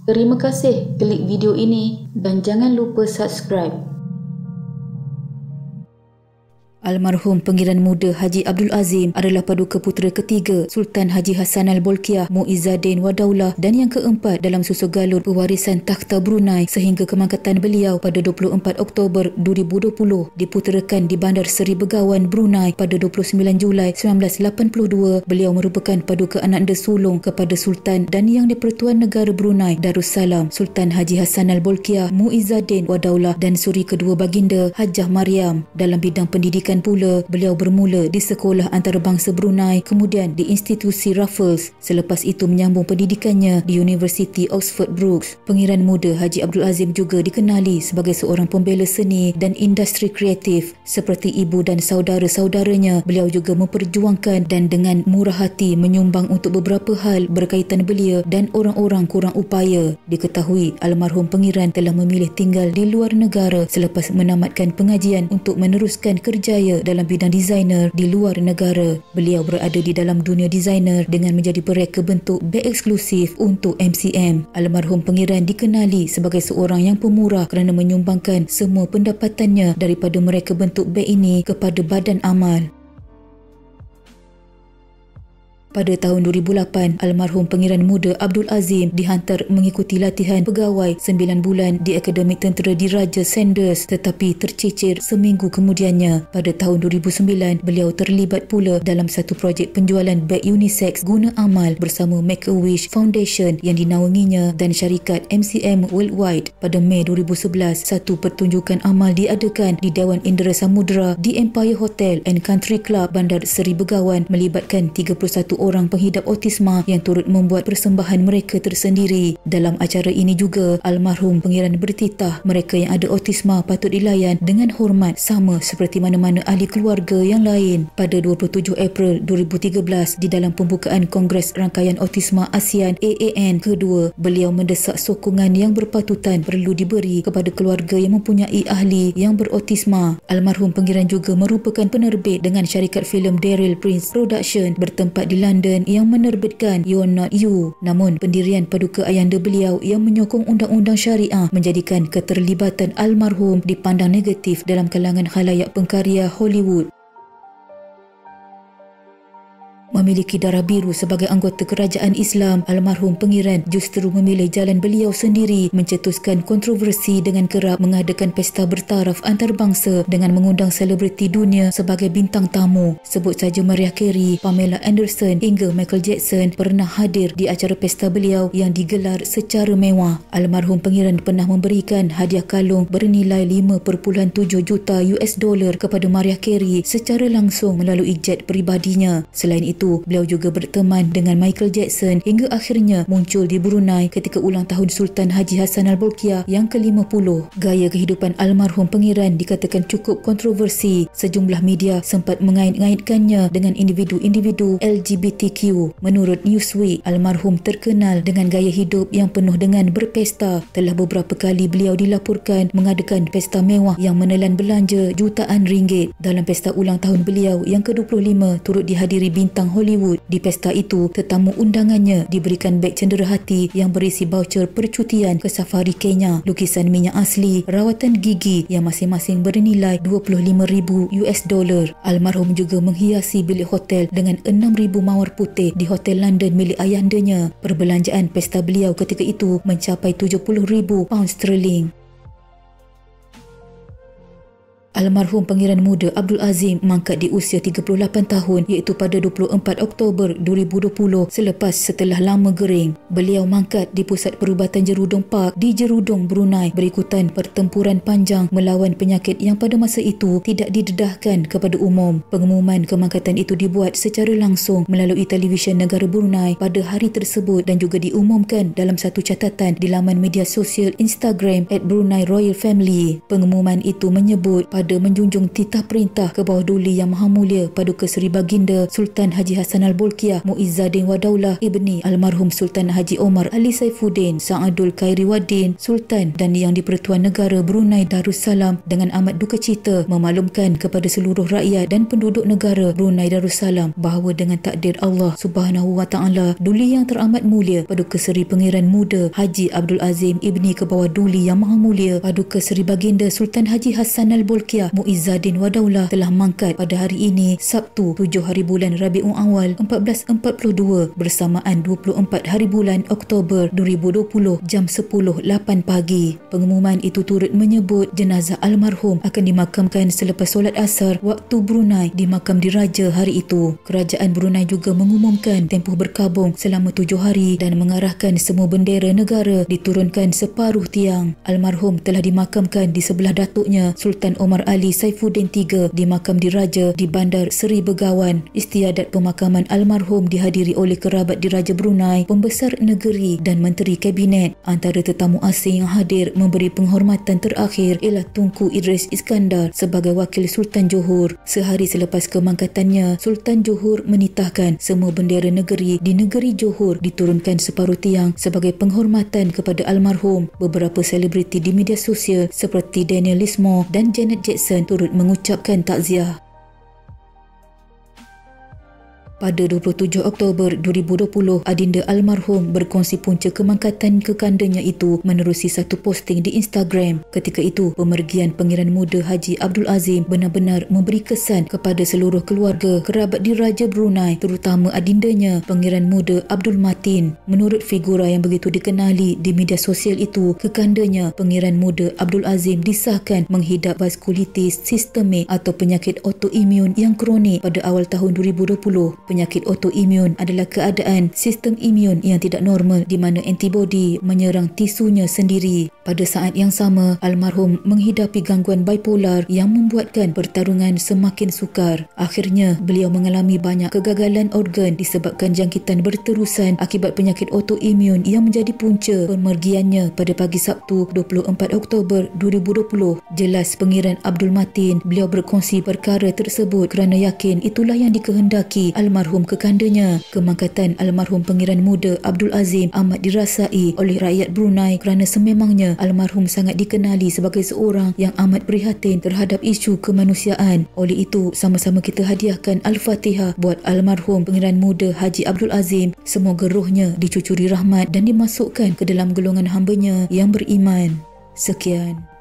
Terima kasih klik video ini dan jangan lupa subscribe. Almarhum Pangeran Muda Haji Abdul Azim adalah paduka putera ketiga Sultan Haji Hassanal Bolkiah Muizzaddin Wadaulah dan yang keempat dalam susu galur pewarisan takhta Brunei sehingga kemangkatan beliau pada 24 Oktober 2020 diputerakan di Bandar Seri Begawan, Brunei pada 29 Julai 1982. Beliau merupakan paduka ananda sulung kepada Sultan dan Yang di-Pertuan Negara Brunei Darussalam Sultan Haji Hassanal Bolkiah Muizzaddin Wadaulah dan suri kedua baginda Hajah Mariam. Dalam bidang pendidikan pula, beliau bermula di Sekolah Antarabangsa Brunei, kemudian di Institusi Raffles. Selepas itu menyambung pendidikannya di Universiti Oxford Brookes. Pangeran Muda Haji Abdul Azim juga dikenali sebagai seorang pembela seni dan industri kreatif. Seperti ibu dan saudara-saudaranya, beliau juga memperjuangkan dan dengan murah hati menyumbang untuk beberapa hal berkaitan belia dan orang-orang kurang upaya. Diketahui almarhum pangeran telah memilih tinggal di luar negara selepas menamatkan pengajian untuk meneruskan kerjaya dalam bidang designer di luar negara. Beliau berada di dalam dunia designer dengan menjadi pereka bentuk beg eksklusif untuk MCM. Almarhum pangeran dikenali sebagai seorang yang pemurah kerana menyumbangkan semua pendapatannya daripada mereka bentuk beg ini kepada badan amal. Pada tahun 2008, almarhum Pangeran Muda Abdul Azim dihantar mengikuti latihan pegawai 9 bulan di Akademi Tentera Diraja Sanders tetapi tercicir seminggu kemudiannya. Pada tahun 2009, beliau terlibat pula dalam satu projek penjualan beg unisex guna amal bersama Make-A-Wish Foundation yang dinaunginya dan syarikat MCM Worldwide. Pada Mei 2011, satu pertunjukan amal diadakan di Dewan Indera Samudera di Empire Hotel and Country Club Bandar Seri Begawan melibatkan 31 orang penghidap autisma yang turut membuat persembahan mereka tersendiri. Dalam acara ini juga, almarhum pangeran bertitah mereka yang ada autisma patut dilayan dengan hormat sama seperti mana-mana ahli keluarga yang lain. Pada 27 April 2013, di dalam pembukaan Kongres Rangkaian Autisma ASEAN AAN kedua, beliau mendesak sokongan yang berpatutan perlu diberi kepada keluarga yang mempunyai ahli yang berautisma. Almarhum pangeran juga merupakan penerbit dengan syarikat filem Daryl Prince Production bertempat di London yang menerbitkan You're Not You. Namun pendirian paduka ayanda beliau yang menyokong undang-undang syariah menjadikan keterlibatan almarhum dipandang negatif dalam kalangan khalayak pengkarya Hollywood. Memiliki darah biru sebagai anggota kerajaan Islam, almarhum pangeran justru memilih jalan beliau sendiri mencetuskan kontroversi dengan kerap mengadakan pesta bertaraf antarabangsa dengan mengundang selebriti dunia sebagai bintang tamu. Sebut saja Mariah Carey, Pamela Anderson hingga Michael Jackson pernah hadir di acara pesta beliau yang digelar secara mewah. Almarhum pangeran pernah memberikan hadiah kalung bernilai 5.7 juta US dollar kepada Mariah Carey secara langsung melalui jet peribadinya. Selain itu, beliau juga berteman dengan Michael Jackson hingga akhirnya muncul di Brunei ketika ulang tahun Sultan Haji Hassanal Bolkiah yang ke-50. Gaya kehidupan almarhum pangeran dikatakan cukup kontroversi. Sejumlah media sempat mengait-ngaitkannya dengan individu-individu LGBTQ. Menurut Newsweek, almarhum terkenal dengan gaya hidup yang penuh dengan berpesta. Telah beberapa kali beliau dilaporkan mengadakan pesta mewah yang menelan belanja jutaan ringgit. Dalam pesta ulang tahun beliau yang ke-25 turut dihadiri bintang Hollywood. Di pesta itu, tetamu undangannya diberikan beg cenderahati yang berisi baucer percutian ke safari Kenya, lukisan minyak asli, rawatan gigi yang masing-masing bernilai 25,000 US dollar. Almarhum juga menghiasi bilik hotel dengan 6,000 mawar putih di Hotel London milik ayandanya. Perbelanjaan pesta beliau ketika itu mencapai 70,000 pound sterling. Almarhum Pangeran Muda Abdul Azim mangkat di usia 38 tahun iaitu pada 24 Oktober 2020 setelah lama gering. Beliau mangkat di Pusat Perubatan Jerudong Park di Jerudong, Brunei berikutan pertempuran panjang melawan penyakit yang pada masa itu tidak didedahkan kepada umum. Pengumuman kemangkatan itu dibuat secara langsung melalui televisyen negara Brunei pada hari tersebut dan juga diumumkan dalam satu catatan di laman media sosial Instagram @Brunei Royal Family. Pengumuman itu menyebut pada pada menjunjung titah perintah ke bawah Duli Yang Maha Mulia Paduka Seri Baginda Sultan Haji Hassanal Bolkiah Muizzaddin Wadaulah Ibni Almarhum Sultan Haji Omar Ali Saifuddin Sa'adul Khairi Waddin Sultan dan Yang di-Pertuan Negara Brunei Darussalam dengan amat duka cita memaklumkan kepada seluruh rakyat dan penduduk negara Brunei Darussalam bahawa dengan takdir Allah Subhanahu Wa Taala, Duli Yang Teramat Mulia Paduka Seri Pangeran Muda Haji Abdul Azim Ibni Kebawah Duli Yang Maha Mulia Paduka Seri Baginda Sultan Haji Hassanal Bolkiah Muizzaddin Wadaulah telah mangkat pada hari ini Sabtu 7 hari bulan Rabiul Awal 1442 bersamaan 24 hari bulan Oktober 2020 jam 10.08 pagi. Pengumuman itu turut menyebut jenazah almarhum akan dimakamkan selepas solat asar waktu Brunei di makam diraja hari itu. Kerajaan Brunei juga mengumumkan tempoh berkabung selama 7 hari dan mengarahkan semua bendera negara diturunkan separuh tiang. Almarhum telah dimakamkan di sebelah datuknya Sultan Omar Ali Saifuddin III di makam diraja di Bandar Seri Begawan. Istiadat pemakaman almarhum dihadiri oleh kerabat diraja Brunei, pembesar negeri dan menteri kabinet. Antara tetamu asing yang hadir memberi penghormatan terakhir ialah Tunku Idris Iskandar sebagai wakil Sultan Johor. Sehari selepas kemangkatannya, Sultan Johor menitahkan semua bendera negeri di negeri Johor diturunkan separuh tiang sebagai penghormatan kepada almarhum. Beberapa selebriti di media sosial seperti Daniel Lismore dan Janet Jackson turut mengucapkan takziah. Pada 27 Oktober 2020, adinda almarhum berkongsi punca kemangkatan kekandanya itu menerusi satu posting di Instagram. Ketika itu, pemergian Pangeran Muda Haji Abdul Azim benar-benar memberi kesan kepada seluruh keluarga kerabat diraja Brunei, terutama adindanya Pangeran Muda Abdul Matin. Menurut figura yang begitu dikenali di media sosial itu, kekandanya Pangeran Muda Abdul Azim disahkan menghidap vaskulitis sistemik atau penyakit autoimun yang kronik pada awal tahun 2020. Penyakit autoimun adalah keadaan sistem imun yang tidak normal di mana antibodi menyerang tisunya sendiri. Pada saat yang sama, almarhum menghidapi gangguan bipolar yang membuatkan pertarungan semakin sukar. Akhirnya, beliau mengalami banyak kegagalan organ disebabkan jangkitan berterusan akibat penyakit autoimun yang menjadi punca pemergiannya pada pagi Sabtu 24 Oktober 2020. Jelas Pangeran Abdul Matin, beliau berkongsi perkara tersebut kerana yakin itulah yang dikehendaki almarhum kekandanya. Kemangkatan almarhum Pangeran Muda Abdul Azim amat dirasai oleh rakyat Brunei kerana sememangnya almarhum sangat dikenali sebagai seorang yang amat prihatin terhadap isu kemanusiaan. Oleh itu, sama-sama kita hadiahkan Al-Fatihah buat almarhum Pangeran Muda Haji Abdul Azim. Semoga rohnya dicucuri rahmat dan dimasukkan ke dalam golongan hambanya yang beriman. Sekian.